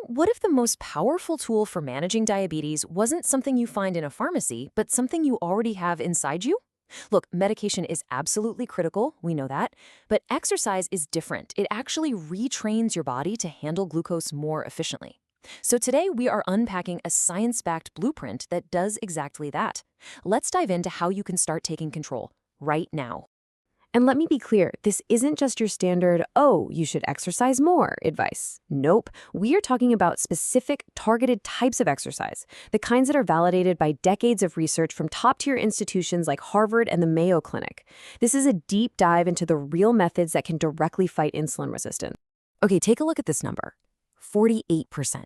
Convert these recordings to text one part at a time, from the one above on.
What if the most powerful tool for managing diabetes wasn't something you find in a pharmacy, but something you already have inside you? Look, medication is absolutely critical, we know that, but exercise is different. It actually retrains your body to handle glucose more efficiently. So today we are unpacking a science-backed blueprint that does exactly that. Let's dive into how you can start taking control right now. And let me be clear, this isn't just your standard, oh, you should exercise more advice. Nope. We are talking about specific, targeted types of exercise, the kinds that are validated by decades of research from top-tier institutions like Harvard and the Mayo Clinic. This is a deep dive into the real methods that can directly fight insulin resistance. Okay, take a look at this number, 48%.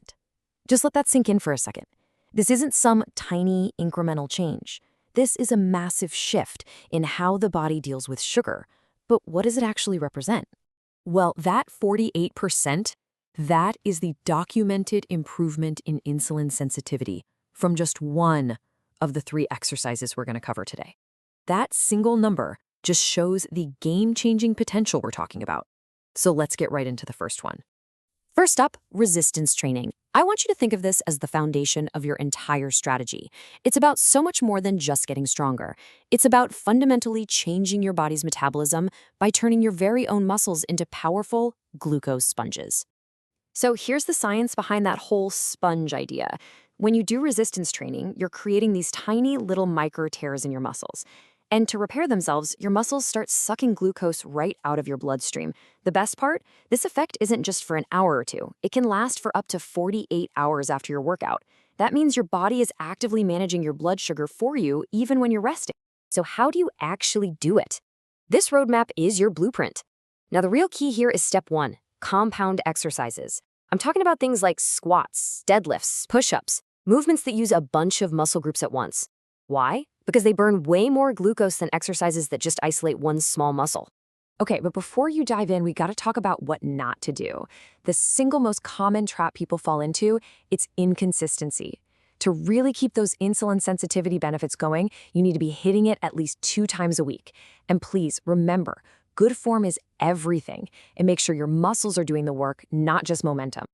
Just let that sink in for a second. This isn't some tiny incremental change. This is a massive shift in how the body deals with sugar. But what does it actually represent? Well, that 48%, that is the documented improvement in insulin sensitivity from just one of the 3 exercises we're going to cover today. That single number just shows the game-changing potential we're talking about. So let's get right into the first one. First up, resistance training. I want you to think of this as the foundation of your entire strategy. It's about so much more than just getting stronger. It's about fundamentally changing your body's metabolism by turning your very own muscles into powerful glucose sponges. So here's the science behind that whole sponge idea. When you do resistance training, you're creating these tiny little micro tears in your muscles. And to repair themselves, your muscles start sucking glucose right out of your bloodstream. The best part? This effect isn't just for an hour or two. It can last for up to 48 hours after your workout. That means your body is actively managing your blood sugar for you even when you're resting. So how do you actually do it? This roadmap is your blueprint. Now, the real key here is step 1, compound exercises. I'm talking about things like squats, deadlifts, push-ups, movements that use a bunch of muscle groups at once. Why? Because they burn way more glucose than exercises that just isolate one small muscle. Okay, but before you dive in, we gotta talk about what not to do. The single most common trap people fall into, it's inconsistency. To really keep those insulin sensitivity benefits going, you need to be hitting it at least 2 times a week. And please, remember, good form is everything. And make sure your muscles are doing the work, not just momentum.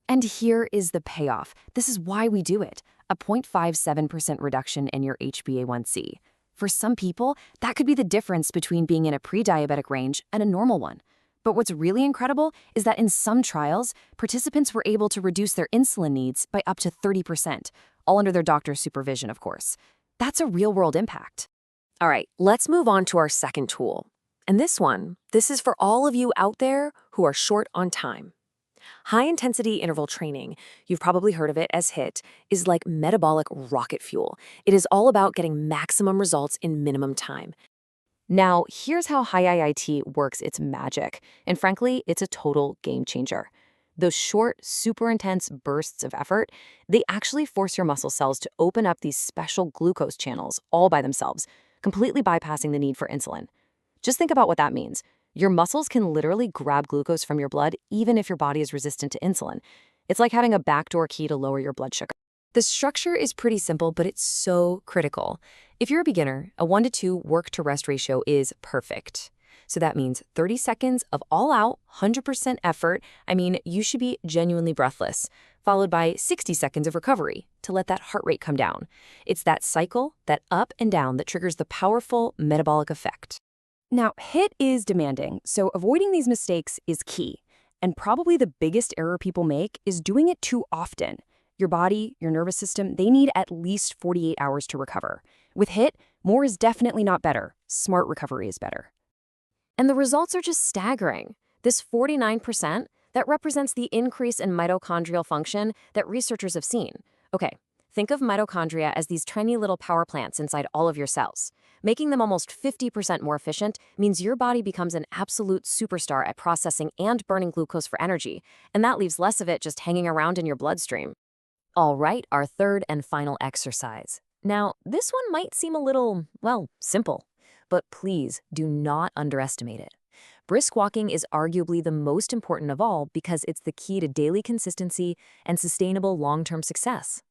And here is the payoff. This is why we do it. A 0.57% reduction in your HbA1c. For some people, that could be the difference between being in a pre-diabetic range and a normal one. But what's really incredible is that in some trials, participants were able to reduce their insulin needs by up to 30%, all under their doctor's supervision, of course. That's a real-world impact. All right, let's move on to our second tool. And this is for all of you out there who are short on time. High-intensity interval training, you've probably heard of it as HIIT, is like metabolic rocket fuel. It is all about getting maximum results in minimum time. Now, here's how high IIT works its magic, and frankly, it's a total game changer. Those short, super intense bursts of effort, they actually force your muscle cells to open up these special glucose channels all by themselves, completely bypassing the need for insulin. Just think about what that means. Your muscles can literally grab glucose from your blood even if your body is resistant to insulin. It's like having a backdoor key to lower your blood sugar. The structure is pretty simple, but it's so critical. If you're a beginner, a 1-to-2 work-to-rest ratio is perfect. So that means 30 seconds of all-out, 100% effort. You should be genuinely breathless, followed by 60 seconds of recovery to let that heart rate come down. It's that cycle, that up and down, that triggers the powerful metabolic effect. Now, HIIT is demanding, so avoiding these mistakes is key. And probably the biggest error people make is doing it too often. Your body, your nervous system, they need at least 48 hours to recover. With HIIT, more is definitely not better. Smart recovery is better. And the results are just staggering. This 49%, that represents the increase in mitochondrial function that researchers have seen. Okay, think of mitochondria as these tiny little power plants inside all of your cells. Making them almost 50% more efficient means your body becomes an absolute superstar at processing and burning glucose for energy, and that leaves less of it just hanging around in your bloodstream. All right, our third and final exercise. Now, this one might seem a little, simple, but please do not underestimate it. Brisk walking is arguably the most important of all because it's the key to daily consistency and sustainable long-term success.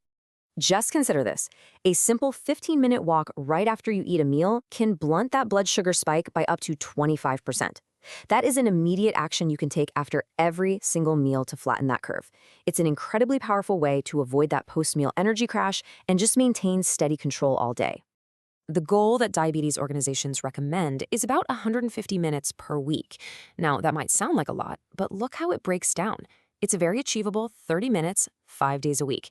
Just consider this. A simple 15-minute walk right after you eat a meal can blunt that blood sugar spike by up to 25%. That is an immediate action you can take after every single meal to flatten that curve. It's an incredibly powerful way to avoid that post-meal energy crash and just maintain steady control all day. The goal that diabetes organizations recommend is about 150 minutes per week. Now, that might sound like a lot, but look how it breaks down. It's a very achievable 30 minutes, 5 days a week.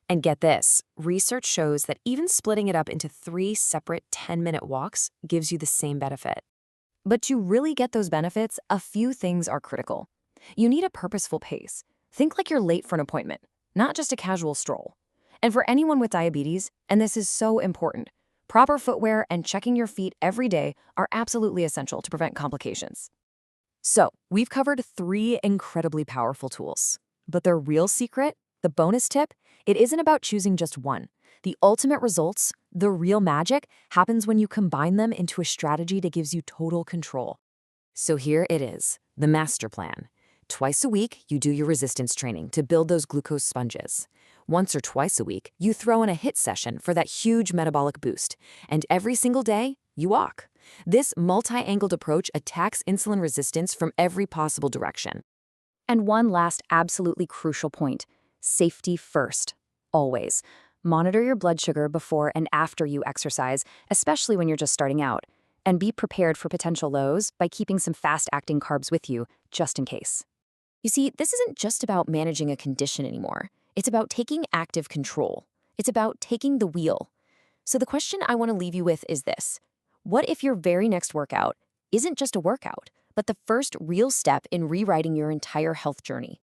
And get this, research shows that even splitting it up into 3 separate 10-minute walks gives you the same benefit. But to really get those benefits, a few things are critical. You need a purposeful pace. Think like you're late for an appointment, not just a casual stroll. And for anyone with diabetes, and this is so important, proper footwear and checking your feet every day are absolutely essential to prevent complications. So, we've covered 3 incredibly powerful tools. But the real secret, the bonus tip, it isn't about choosing just one. The ultimate results, the real magic, happens when you combine them into a strategy that gives you total control. So here it is, the master plan. Twice a week, you do your resistance training to build those glucose sponges. Once or twice a week, you throw in a HIIT session for that huge metabolic boost. And every single day, you walk. This multi-angled approach attacks insulin resistance from every possible direction. And one last absolutely crucial point, safety first, always. Monitor your blood sugar before and after you exercise, especially when you're just starting out. And be prepared for potential lows by keeping some fast-acting carbs with you, just in case. You see, this isn't just about managing a condition anymore. It's about taking active control. It's about taking the wheel. So the question I want to leave you with is this. What if your very next workout isn't just a workout, but the first real step in rewriting your entire health journey?